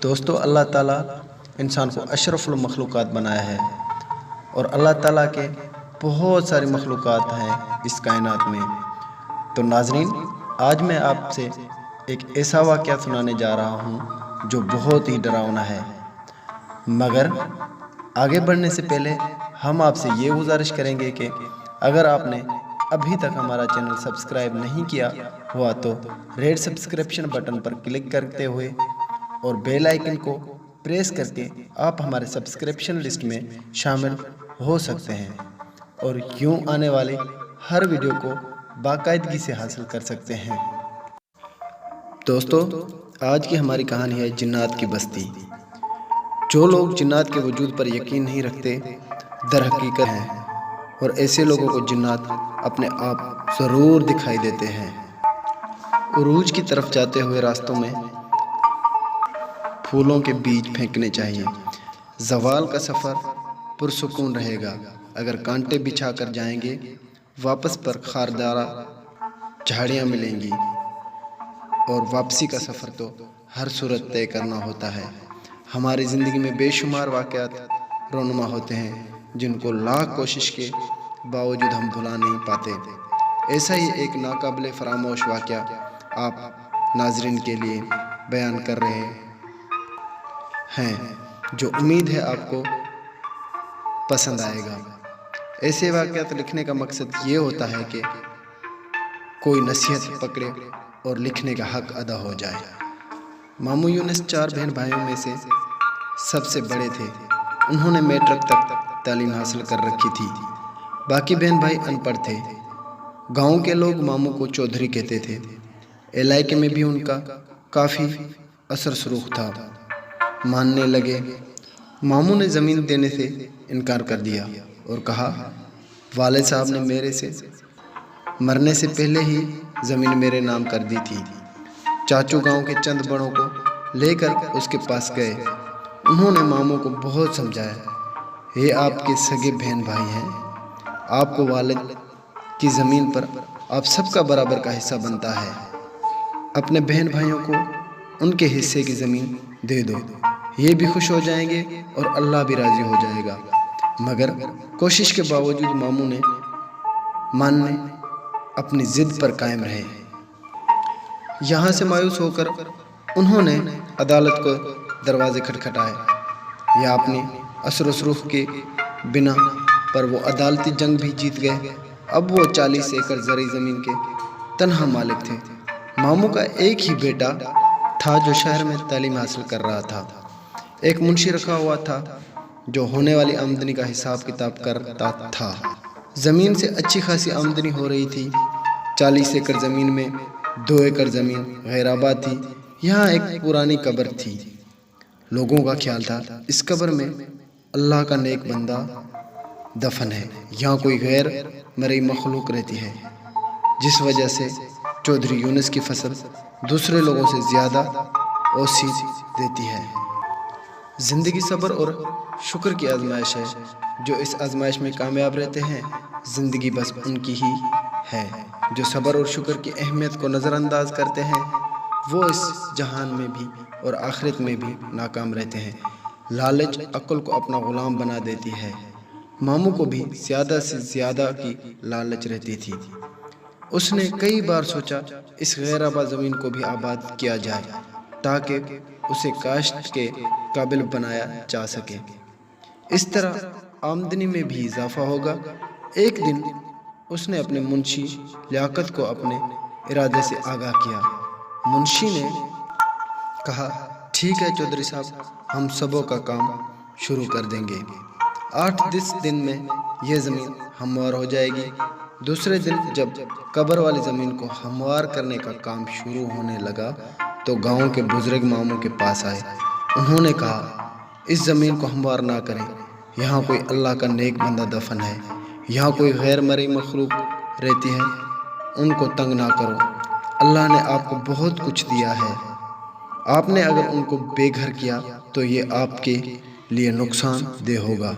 دوستو اللہ تعالیٰ انسان کو اشرف المخلوقات بنایا ہے اور اللہ تعالیٰ کے بہت ساری مخلوقات ہیں اس کائنات میں۔ تو ناظرین، آج میں آپ سے ایک ایسا واقعہ سنانے جا رہا ہوں جو بہت ہی ڈراؤنا ہے، مگر آگے بڑھنے سے پہلے ہم آپ سے یہ گزارش کریں گے کہ اگر آپ نے ابھی تک ہمارا چینل سبسکرائب نہیں کیا ہوا تو ریڈ سبسکرپشن بٹن پر کلک کرتے ہوئے اور بیل آئیکن کو پریس کر کے آپ ہمارے سبسکرپشن لسٹ میں شامل ہو سکتے ہیں اور یوں آنے والی ہر ویڈیو کو باقاعدگی سے حاصل کر سکتے ہیں۔ دوستو، آج کی ہماری کہانی ہے جنات کی بستی۔ جو لوگ جنات کے وجود پر یقین نہیں رکھتے در حقیقت ہیں، اور ایسے لوگوں کو جنات اپنے آپ ضرور دکھائی دیتے ہیں۔ عروج کی طرف جاتے ہوئے راستوں میں پھولوں کے بیج پھینکنے چاہیے۔ زوال کا سفر پرسکون رہے گا اگر کانٹے بچھا کر جائیں گے، واپس پر خاردارہ جھاڑیاں ملیں گی، اور واپسی کا سفر تو ہر صورت طے کرنا ہوتا ہے۔ ہماری زندگی میں بے شمار واقعات رونما ہوتے ہیں جن کو لاکھ کوشش کے باوجود ہم بھلا نہیں پاتے۔ ایسا ہی ایک ناقابل فراموش واقعہ آپ ناظرین کے لیے بیان کر رہے ہیں، جو امید ہے آپ کو پسند آئے گا۔ ایسے واقعات لکھنے کا مقصد یہ ہوتا ہے کہ کوئی نصیحت پکڑے اور لکھنے کا حق ادا ہو جائے۔ ماموں یونس 4 بہن بھائیوں میں سے سب سے بڑے تھے۔ انہوں نے میٹرک تک تعلیم حاصل کر رکھی تھی۔ باقی بہن بھائی ان پڑھ تھے۔ گاؤں کے لوگ ماموں کو چودھری کہتے تھے۔ علاقے میں بھی ان کا کافی اثر رسوخ تھا۔ ماننے لگے۔ ماموں نے زمین دینے سے انکار کر دیا اور کہا، والد صاحب نے میرے سے مرنے سے پہلے ہی زمین میرے نام کر دی تھی۔ چاچو گاؤں کے چند بڑوں کو لے کر اس کے پاس گئے۔ انہوں نے ماموں کو بہت سمجھایا، یہ آپ کے سگے بہن بھائی ہیں، آپ کو والد کی زمین پر آپ سب کا برابر کا حصہ بنتا ہے۔ اپنے بہن بھائیوں کو ان کے حصے کی زمین دے دو، یہ بھی خوش ہو جائیں گے اور اللہ بھی راضی ہو جائے گا۔ مگر کوشش کے باوجود ماموں نے ماننے اپنی ضد پر قائم رہے۔ یہاں سے مایوس ہو کر انہوں نے عدالت کو دروازے کھٹکھٹائے۔ یا اپنی اثر و رسوخ کے بنا پر وہ عدالتی جنگ بھی جیت گئے۔ اب وہ 40 ایکڑ زرعی زمین کے تنہا مالک تھے۔ ماموں کا ایک ہی بیٹا تھا جو شہر میں تعلیم حاصل کر رہا تھا۔ ایک منشی رکھا ہوا تھا جو ہونے والی آمدنی کا حساب کتاب کرتا تھا۔ زمین سے اچھی خاصی آمدنی ہو رہی تھی۔ 40 ایکڑ زمین میں 2 ایکڑ زمین غیر آباد تھی۔ یہاں ایک پرانی قبر تھی۔ لوگوں کا خیال تھا اس قبر میں اللہ کا نیک بندہ دفن ہے، یہاں کوئی غیر مرئی مخلوق رہتی ہے، جس وجہ سے چودھری یونس کی فصل دوسرے لوگوں سے زیادہ اوسیج دیتی ہے۔ زندگی صبر اور شکر کی آزمائش ہے۔ جو اس آزمائش میں کامیاب رہتے ہیں، زندگی بس ان کی ہی ہے۔ جو صبر اور شکر کی اہمیت کو نظر انداز کرتے ہیں، وہ اس جہان میں بھی اور آخرت میں بھی ناکام رہتے ہیں۔ لالچ عقل کو اپنا غلام بنا دیتی ہے۔ ماموں کو بھی زیادہ سے زیادہ کی لالچ رہتی تھی۔ اس نے کئی بار سوچا اس غیر آباد زمین کو بھی آباد کیا جائے تاکہ اسے کاشت کے قابل بنایا جا سکے۔ اس طرح آمدنی میں بھی اضافہ ہوگا۔ ایک دن اس نے اپنے منشی لیاقت کو اپنے ارادے سے آگاہ کیا۔ منشی نے کہا، ٹھیک ہے چودھری صاحب، ہم سبوں کا کام شروع کر دیں گے۔ 8-10 دن میں یہ زمین ہموار ہو جائے گی۔ دوسرے دن جب قبر والی زمین کو ہموار کرنے کا کام شروع ہونے لگا تو گاؤں کے بزرگ ماموں کے پاس آئے۔ انہوں نے کہا، اس زمین کو ہموار نہ کریں، یہاں کوئی اللہ کا نیک بندہ دفن ہے، یہاں کوئی غیر مرئی مخلوق رہتی ہے، ان کو تنگ نہ کرو۔ اللہ نے آپ کو بہت کچھ دیا ہے، آپ نے اگر ان کو بے گھر کیا تو یہ آپ کے لیے نقصان دہ ہوگا۔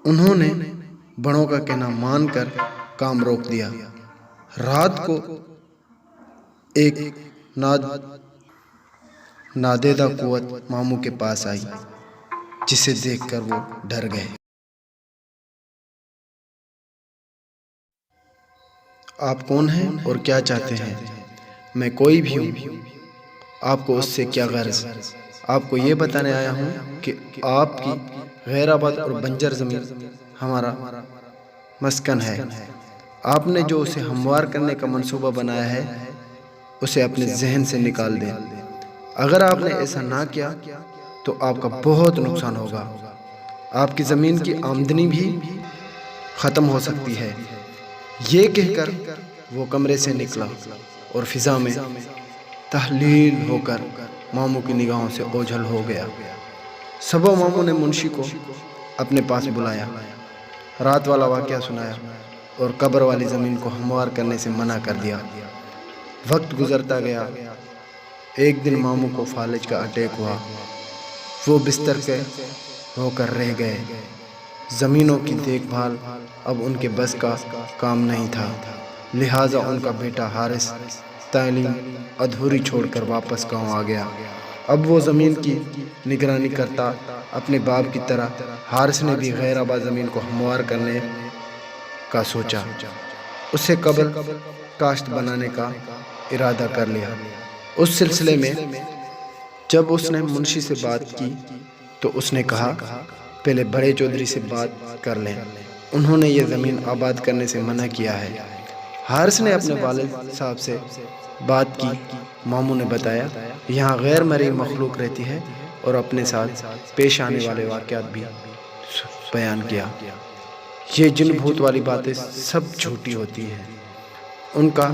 انہوں نے بڑوں کا کہنا مان کر کام روک دیا۔ رات کو ایک نادیدہ قوت ماموں کے پاس آئی، جسے دیکھ کر وہ ڈر گئے۔ آپ کون ہیں اور کیا چاہتے ہیں؟ میں کوئی بھی ہوں، آپ کو اس سے کیا غرض؟ آپ کو یہ بتانے آیا ہوں کہ آپ کی غیر آباد اور بنجر زمین ہمارا مسکن ہے۔ آپ نے جو اسے ہموار کرنے کا منصوبہ بنایا ہے، اسے اپنے ذہن سے نکال دیں۔ اگر آپ نے ایسا نہ کیا تو آپ کا بہت نقصان ہوگا، آپ کی زمین کی آمدنی بھی ختم ہو سکتی ہے۔ یہ کہہ کر وہ کمرے سے نکلا اور فضا میں تحلیل ہو کر ماموں کی نگاہوں سے اوجھل ہو گیا۔ صبح ماموں نے منشی کو اپنے پاس بلایا، رات والا واقعہ سنایا اور قبر والی زمین کو ہموار کرنے سے منع کر دیا۔ وقت گزرتا گیا۔ ایک دن ماموں کو فالج کا اٹیک ہوا۔ وہ بستر کے ہو کر رہ گئے۔ زمینوں کی دیکھ بھال اب ان کے بس کا کام نہیں تھا، لہٰذا ان کا بیٹا حارث تعلیم ادھوری چھوڑ کر واپس گاؤں آ گیا۔ اب وہ زمین کی نگرانی کرتا اپنے باپ کی طرح حارث نے بھی غیر آباد زمین کو ہموار کرنے کا سوچا۔ اسے قبل کاشت بنانے کا ارادہ کر لیا۔ اس سلسلے میں جب اس نے منشی سے بات کی تو اس نے کہا، پہلے بڑے چودھری سے بات کر لیں، انہوں نے یہ زمین آباد کرنے سے منع کیا ہے۔ حارث نے اپنے والد صاحب سے بات کی۔ ماموں نے بتایا، یہاں غیر مرئی مخلوق رہتی ہے اور اپنے ساتھ پیش آنے والے واقعات بھی بیان کیا۔ یہ جن بھوت والی باتیں سب جھوٹی ہوتی ہیں، ان کا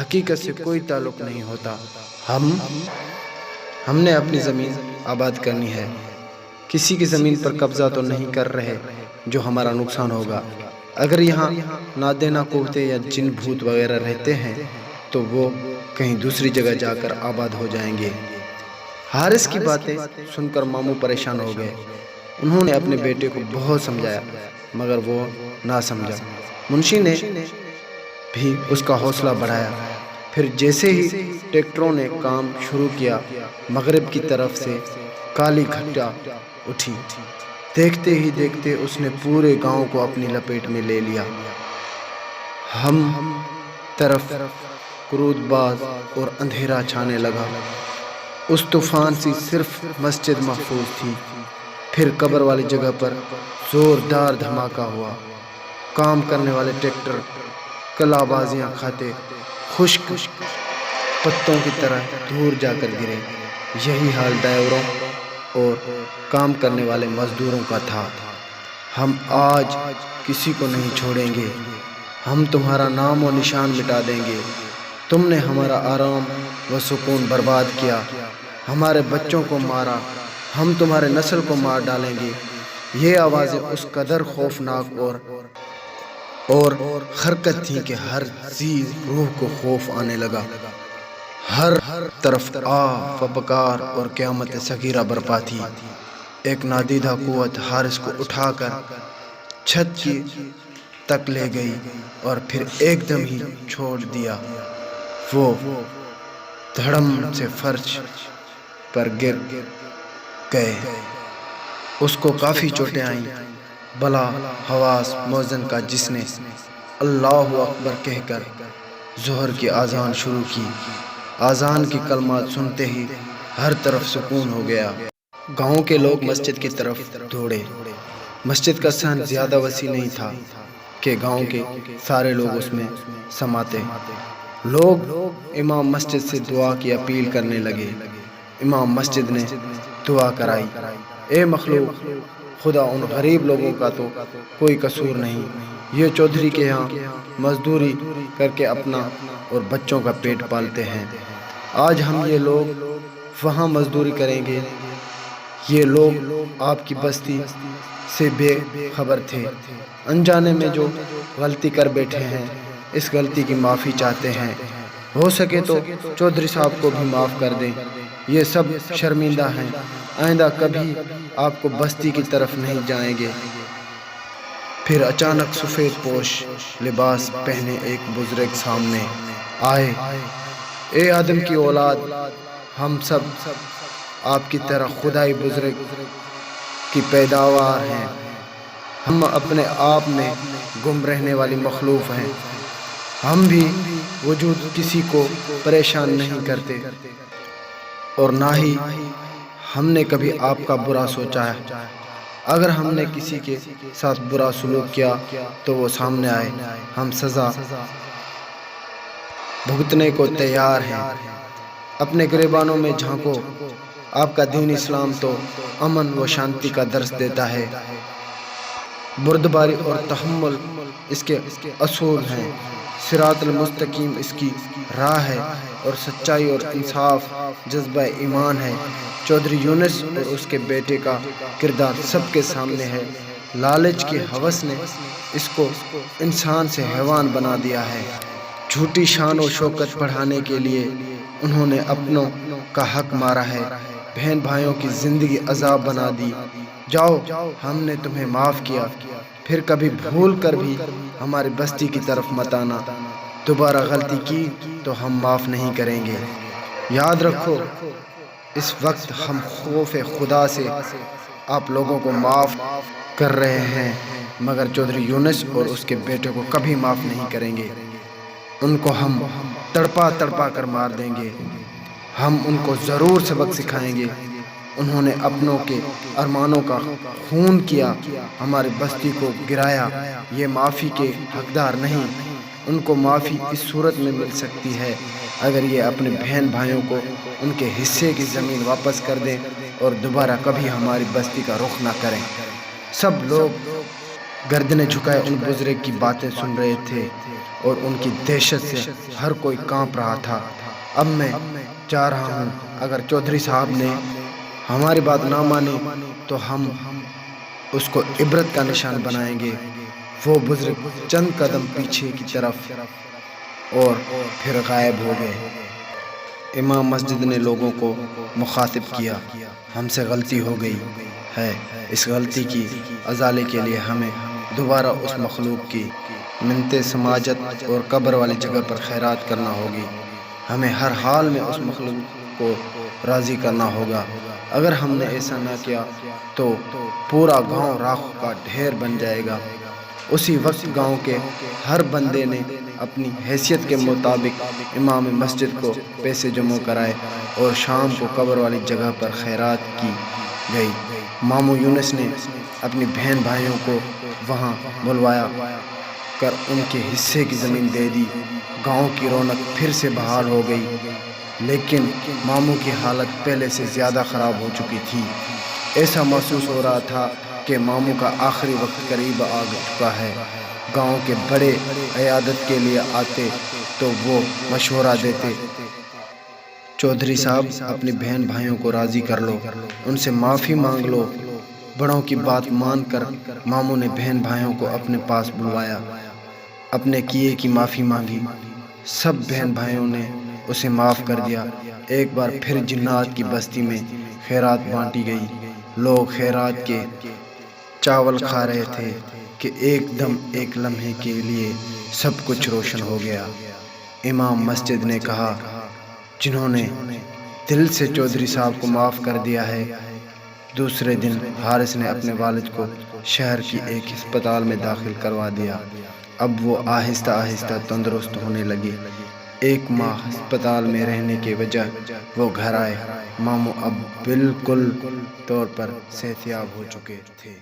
حقیقت سے کوئی تعلق نہیں ہوتا۔ ہم نے اپنی زمین آباد کرنی ہے، کسی کی زمین پر قبضہ تو نہیں کر رہے جو ہمارا نقصان ہوگا۔ اگر یہاں نادیدہ قوتیں یا جن بھوت وغیرہ رہتے ہیں تو وہ کہیں دوسری جگہ جا کر آباد ہو جائیں گے۔ حارث کی باتیں سن کر ماموں پریشان ہو گئے۔ انہوں نے اپنے بیٹے کو بہت سمجھایا مگر وہ نہ سمجھا۔ منشی نے بھی اس کا حوصلہ بڑھایا۔ پھر جیسے ہی ٹریکٹروں نے کام شروع کیا، مغرب کی طرف سے کالی گھٹا اٹھی۔ دیکھتے ہی دیکھتے اس نے پورے گاؤں کو اپنی لپیٹ میں لے لیا۔ ہم طرف کرود باز اور اندھیرا چھانے لگا۔ اس طوفان سے صرف مسجد محفوظ تھی۔ پھر قبر والی جگہ پر زوردار دھماکہ ہوا۔ کام کرنے والے ٹریکٹر کلا بازیاں کھاتے خشک پتوں کی طرح دور جا کر گرے۔ یہی حال ڈرائیوروں اور کام کرنے والے مزدوروں کا تھا۔ ہم آج کسی کو نہیں چھوڑیں گے، ہم تمہارا نام و نشان مٹا دیں گے۔ تم نے ہمارا آرام و سکون برباد کیا، ہمارے بچوں کو مارا، ہم تمہارے نسل کو مار ڈالیں گے۔ یہ آوازیں اس قدر خوفناک اور حرکت تھیں کہ ہر چیز روح کو خوف آنے لگا۔ ہر طرف آہ و پکار اور قیامت صغیرہ برپا تھی۔ ایک نادیدہ قوت حارث کو اٹھا کر چھت کی تک لے گئی اور پھر ایک دم ہی چھوڑ دیا۔ وہ دھڑم سے فرش پر گر گئے۔ اس کو کافی چوٹیں آئیں۔ بلا حواس مؤذن کا جس نے اللہ اکبر کہہ کر ظہر کی اذان شروع کی۔ اذان کی کلمات سنتے ہی ہر طرف سکون ہو گیا۔ گاؤں کے لوگ مسجد کی طرف دوڑے۔ مسجد کا صحن زیادہ وسیع نہیں تھا کہ گاؤں کے سارے لوگ اس میں سماتے۔ لوگ امام مسجد سے دعا کی اپیل کرنے لگے۔ امام مسجد نے دعا کرائی، اے مخلوق، خدا ان غریب لوگوں کا تو کوئی قصور نہیں، یہ چودھری کے یہاں مزدوری کر کے اپنا اور بچوں کا پیٹ پالتے ہیں۔ آج ہم یہ لوگ وہاں مزدوری کریں گے۔ یہ لوگ آپ کی بستی سے بے خبر تھے، انجانے میں جو غلطی کر بیٹھے ہیں اس غلطی کی معافی چاہتے ہیں۔ ہو سکے تو چودھری صاحب کو بھی معاف کر دیں، یہ سب شرمندہ ہیں، آئندہ کبھی آپ کو بستی کی طرف نہیں جائیں گے۔ پھر اچانک سفید پوش لباس پہنے ایک بزرگ سامنے آئے۔ اے آدم کی اولاد، ہم سب آپ کی طرح خدائی بزرگ کی پیداوار ہیں۔ ہم اپنے آپ میں گم رہنے والی مخلوق ہیں۔ ہم بھی وجود کسی کو پریشان نہیں کرتے اور نہ ہی ہم نے کبھی آپ کا برا سوچا ہے۔ اگر ہم نے کسی کے ساتھ برا سلوک کیا تو وہ سامنے آئے، ہم سزا بھگتنے کو تیار ہیں۔ اپنے گریبانوں میں جھانکو، آپ کا دین اسلام تو امن و شانتی کا درس دیتا ہے۔ بردباری اور تحمل اس کے اصول ہیں، صراط المستقیم اس کی راہ ہے، اور سچائی اور انصاف جذبہ ایمان ہے۔ چودھری یونس اور اس کے بیٹے کا کردار سب کے سامنے ہے۔ لالچ کی ہوس نے اس کو انسان سے حیوان بنا دیا ہے۔ جھوٹی شان و شوکت بڑھانے کے لیے انہوں نے اپنوں کا حق مارا ہے، بہن بھائیوں کی زندگی عذاب بنا دی۔ جاؤ، ہم نے تمہیں معاف کیا، پھر کبھی بھول کر بھی ہماری بستی کی طرف مت آنا۔ دوبارہ غلطی کی تو ہم معاف نہیں کریں گے۔ یاد رکھو، اس وقت ہم خوف خدا سے آپ لوگوں کو معاف کر رہے ہیں، مگر چودھری یونس اور اس کے بیٹے کو کبھی معاف نہیں کریں گے۔ ان کو ہم تڑپا تڑپا کر مار دیں گے۔ ہم ان کو ضرور سبق سکھائیں گے۔ انہوں نے اپنوں کے ارمانوں کا خون کیا، ہماری بستی کو گرایا۔ یہ معافی کے حقدار نہیں۔ ان کو معافی اس صورت میں مل سکتی ہے اگر یہ اپنے بہن بھائیوں کو ان کے حصے کی زمین واپس کر دیں اور دوبارہ کبھی ہماری بستی کا رخ نہ کریں۔ سب لوگ گردنیں جھکائے ان بزرگ کی باتیں سن رہے تھے اور ان کی دہشت سے ہر کوئی کانپ رہا تھا۔ اب میں جا رہا ہوں، اگر چودھری صاحب نے ہماری بات نہ مانی تو ہم اس کو عبرت کا نشان بنائیں گے۔ وہ بزرگ چند قدم پیچھے کی طرف اور پھر غائب ہو گئے۔ امام مسجد نے لوگوں کو مخاطب کیا، ہم سے غلطی ہو گئی ہے، اس غلطی کی ازالے کے لیے ہمیں دوبارہ اس مخلوق کی منتیں سماجت اور قبر والی جگہ پر خیرات کرنا ہوگی۔ ہمیں ہر حال میں اس مخلوق کو راضی کرنا ہوگا۔ اگر ہم نے ایسا نہ کیا تو پورا گاؤں راکھ کا ڈھیر بن جائے گا۔ اسی وقت گاؤں کے ہر بندے نے اپنی حیثیت کے مطابق امام مسجد کو پیسے جمع کرائے اور شام کو قبر والی جگہ پر خیرات کی گئی۔ ماموں یونس نے اپنی بہن بھائیوں کو وہاں بلوایا کر ان کے حصے کی زمین دے دی۔ گاؤں کی رونق پھر سے بحال ہو گئی، لیکن ماموں کی حالت پہلے سے زیادہ خراب ہو چکی تھی۔ ایسا محسوس ہو رہا تھا کہ ماموں کا آخری وقت قریب آ چکا ہے۔ گاؤں کے بڑے عیادت کے لیے آتے تو وہ مشورہ دیتے، چودھری صاحب اپنی بہن بھائیوں کو راضی کر لو، ان سے معافی مانگ لو۔ بڑوں کی بات مان کر ماموں نے بہن بھائیوں کو اپنے پاس بلوایا، اپنے کیے کی معافی مانگی۔ سب بہن بھائیوں نے اسے معاف کر دیا۔ ایک بار پھر جنات کی بستی میں خیرات بانٹی گئی۔ لوگ خیرات کے چاول کھا رہے تھے کہ ایک دم ایک لمحے کے لیے سب کچھ روشن ہو گیا۔ امام مسجد نے کہا، جنہوں نے دل سے چودھری صاحب کو معاف کر دیا ہے۔ دوسرے دن حارث نے اپنے والد کو شہر کی ایک ہسپتال میں داخل کروا دیا۔ اب وہ آہستہ آہستہ تندرست ہونے لگے۔ 1 ماہ ہسپتال میں رہنے کے وجہ وہ گھر آئے۔ ماموں اب بالکل طور پر صحت یاب ہو چکے تھے۔